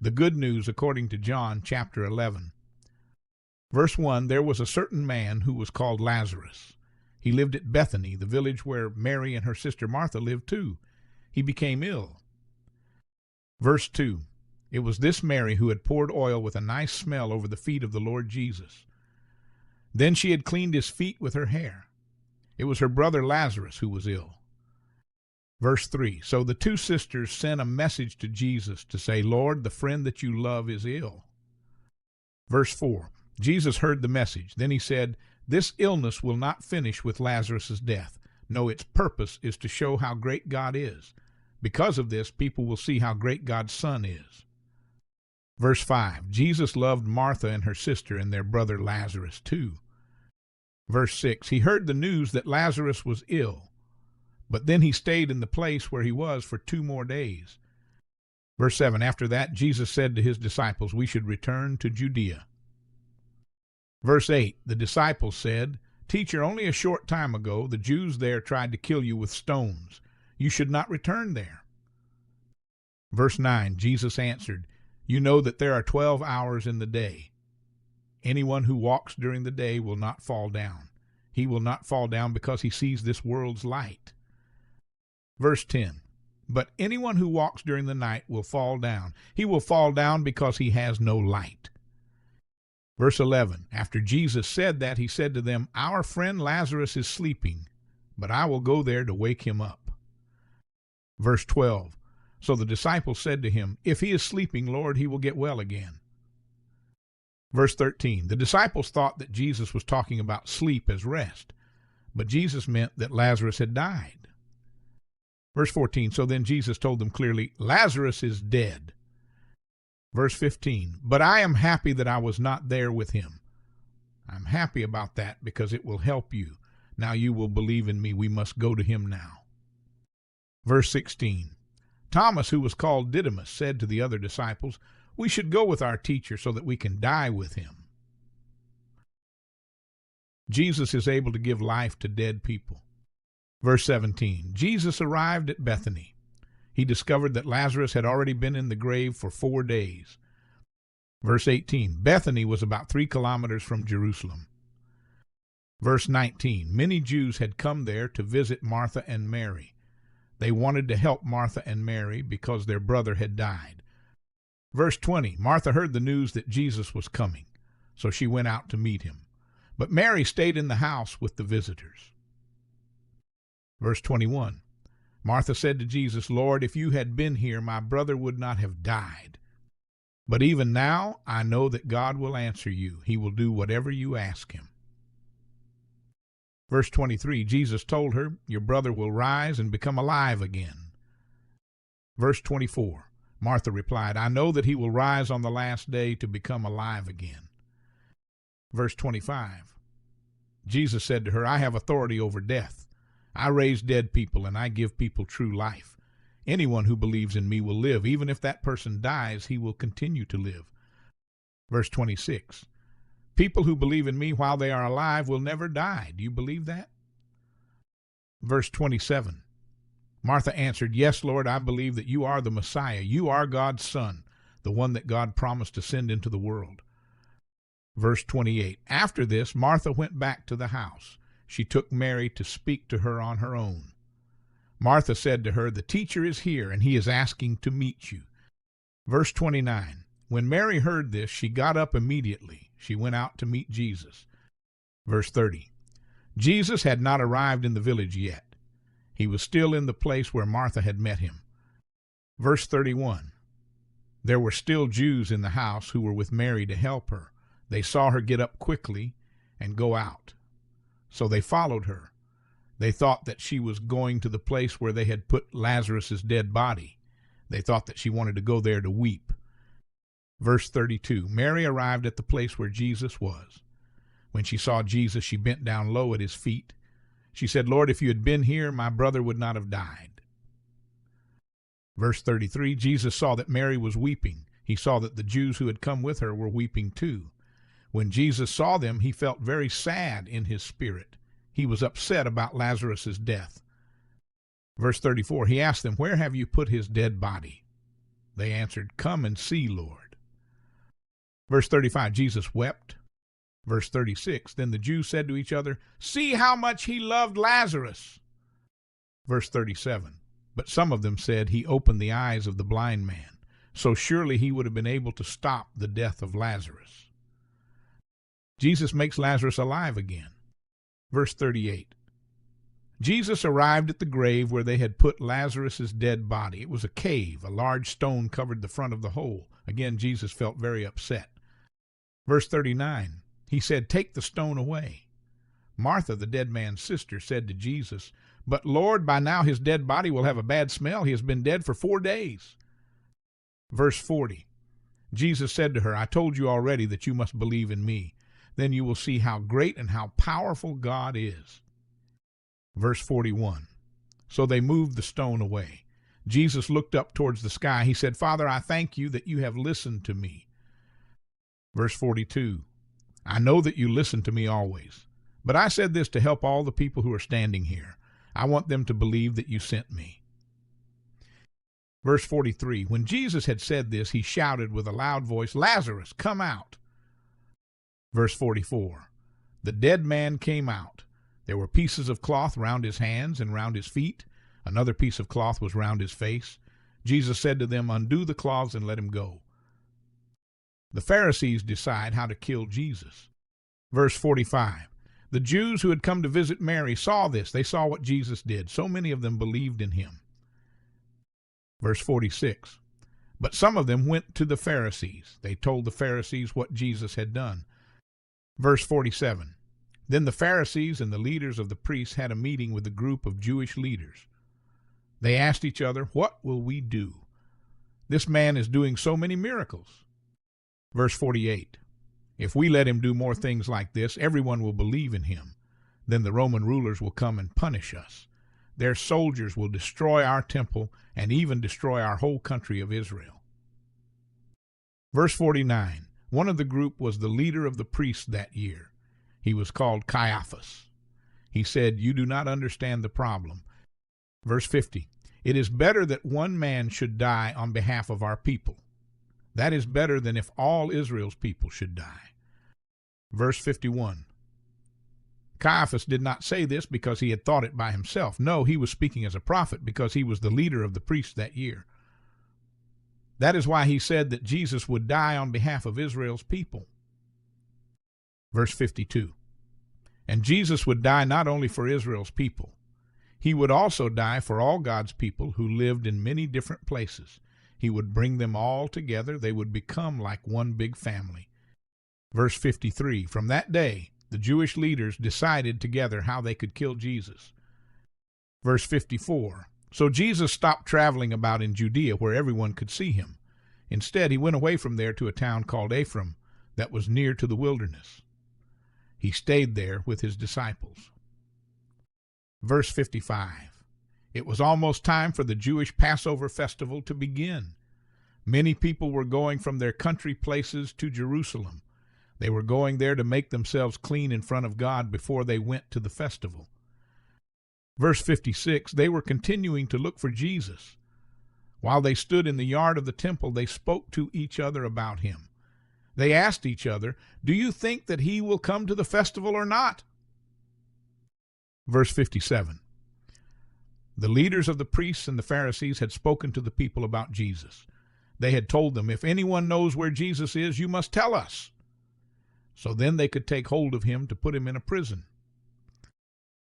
The good news according to John chapter 11. Verse 1, there was a certain man who was called Lazarus. He lived at Bethany, the village where Mary and her sister Martha lived too. He became ill. Verse 2, it was this Mary who had poured oil with a nice smell over the feet of the Lord Jesus. Then she had cleaned his feet with her hair. It was her brother Lazarus who was ill. Verse 3, so the two sisters sent a message to Jesus to say, Lord, the friend that you love is ill. Verse 4, Jesus heard the message. Then he said, this illness will not finish with Lazarus' death. No, its purpose is to show how great God is. Because of this, people will see how great God's Son is. Verse 5, Jesus loved Martha and her sister and their brother Lazarus too. Verse 6, he heard the news that Lazarus was ill, but then he stayed in the place where he was for 2 more days. Verse 7, after that, Jesus said to his disciples, we should return to Judea. Verse 8, the disciples said, Teacher, only a short time ago the Jews there tried to kill you with stones. You should not return there. Verse 9, Jesus answered, you know that there are 12 hours in the day. Anyone who walks during the day will not fall down. He will not fall down because he sees this world's light. Verse 10, but anyone who walks during the night will fall down. He will fall down because he has no light. Verse 11, after Jesus said that, he said to them, our friend Lazarus is sleeping, but I will go there to wake him up. Verse 12, so the disciples said to him, if he is sleeping, Lord, he will get well again. Verse 13, the disciples thought that Jesus was talking about sleep as rest, but Jesus meant that Lazarus had died. Verse 14, so then Jesus told them clearly, Lazarus is dead. Verse 15, but I am happy that I was not there with him. I'm happy about that because it will help you. Now you will believe in me. We must go to him now. Verse 16, Thomas, who was called Didymus, said to the other disciples, we should go with our teacher so that we can die with him. Jesus is able to give life to dead people. Verse 17, Jesus arrived at Bethany. He discovered that Lazarus had already been in the grave for 4 days. Verse 18, Bethany was about 3 kilometers from Jerusalem. Verse 19, many Jews had come there to visit Martha and Mary. They wanted to help Martha and Mary because their brother had died. Verse 20, Martha heard the news that Jesus was coming, so she went out to meet him. But Mary stayed in the house with the visitors. Verse 21, Martha said to Jesus, Lord, if you had been here, my brother would not have died. But even now I know that God will answer you. He will do whatever you ask him. Verse 23, Jesus told her, your brother will rise and become alive again. Verse 24, Martha replied, I know that he will rise on the last day to become alive again. Verse 25, Jesus said to her, I have authority over death. I raise dead people and I give people true life. Anyone who believes in me will live. Even if that person dies, he will continue to live. Verse 26, people who believe in me while they are alive will never die. Do you believe that? Verse 27, Martha answered, yes, Lord, I believe that you are the Messiah. You are God's Son, the one that God promised to send into the world. Verse 28, after this, Martha went back to the house. She took Mary to speak to her on her own. Martha said to her, the teacher is here, and he is asking to meet you. Verse 29, when Mary heard this, she got up immediately. She went out to meet Jesus. Verse 30, Jesus had not arrived in the village yet. He was still in the place where Martha had met him. Verse 31, there were still Jews in the house who were with Mary to help her. They saw her get up quickly and go out. So they followed her. They thought that she was going to the place where they had put Lazarus' dead body. They thought that she wanted to go there to weep. Verse 32, Mary arrived at the place where Jesus was. When she saw Jesus, she bent down low at his feet. She said, Lord, if you had been here, my brother would not have died. Verse 33, Jesus saw that Mary was weeping. He saw that the Jews who had come with her were weeping too. When Jesus saw them, he felt very sad in his spirit. He was upset about Lazarus' death. Verse 34, he asked them, where have you put his dead body? They answered, "Come and see, Lord." Verse 35, Jesus wept. Verse 36, then the Jews said to each other, "See how much he loved Lazarus." Verse 37, but some of them said, "He opened the eyes of the blind man, so surely he would have been able to stop the death of Lazarus." Jesus makes Lazarus alive again. Verse 38, Jesus arrived at the grave where they had put Lazarus' dead body. It was a cave. A large stone covered the front of the hole. Again, Jesus felt very upset. Verse 39, he said, "Take the stone away." Martha, the dead man's sister, said to Jesus, "But Lord, by now his dead body will have a bad smell. He has been dead for 4 days. Verse 40, Jesus said to her, "I told you already that you must believe in me. Then you will see how great and how powerful God is." Verse 41, so they moved the stone away. Jesus looked up towards the sky. He said, "Father, I thank you that you have listened to me." Verse 42, I know that you listen to me always, but I said this to help all the people who are standing here. I want them to believe that you sent me. Verse 43, when Jesus had said this, he shouted with a loud voice, "Lazarus, come out." Verse 44, the dead man came out. There were pieces of cloth round his hands and round his feet. Another piece of cloth was round his face. Jesus said to them, "Undo the cloths and let him go." The Pharisees decide how to kill Jesus. Verse 45, the Jews who had come to visit Mary saw this. They saw what Jesus did. So many of them believed in him. Verse 46, but some of them went to the Pharisees. They told the Pharisees what Jesus had done. Verse 47, then the Pharisees and the leaders of the priests had a meeting with a group of Jewish leaders. They asked each other, "What will we do? This man is doing so many miracles." Verse 48, if we let him do more things like this, everyone will believe in him. Then the Roman rulers will come and punish us. Their soldiers will destroy our temple and even destroy our whole country of Israel. Verse 49, one of the group was the leader of the priests that year. He was called Caiaphas. He said, "You do not understand the problem." Verse 50, it is better that one man should die on behalf of our people. That is better than if all Israel's people should die. Verse 51, Caiaphas did not say this because he had thought it by himself. No, he was speaking as a prophet because he was the leader of the priests that year. That is why he said that Jesus would die on behalf of Israel's people. Verse 52, and Jesus would die not only for Israel's people. He would also die for all God's people who lived in many different places. He would bring them all together. They would become like one big family. Verse 53, from that day, the Jewish leaders decided together how they could kill Jesus. Verse 54, so Jesus stopped traveling about in Judea where everyone could see him. Instead, he went away from there to a town called Ephraim that was near to the wilderness. He stayed there with his disciples. Verse 55, it was almost time for the Jewish Passover festival to begin. Many people were going from their country places to Jerusalem. They were going there to make themselves clean in front of God before they went to the festival. Verse 56, they were continuing to look for Jesus. While they stood in the yard of the temple, they spoke to each other about him. They asked each other, "Do you think that he will come to the festival or not?" Verse 57, the leaders of the priests and the Pharisees had spoken to the people about Jesus. They had told them, "If anyone knows where Jesus is, you must tell us." So then they could take hold of him to put him in a prison.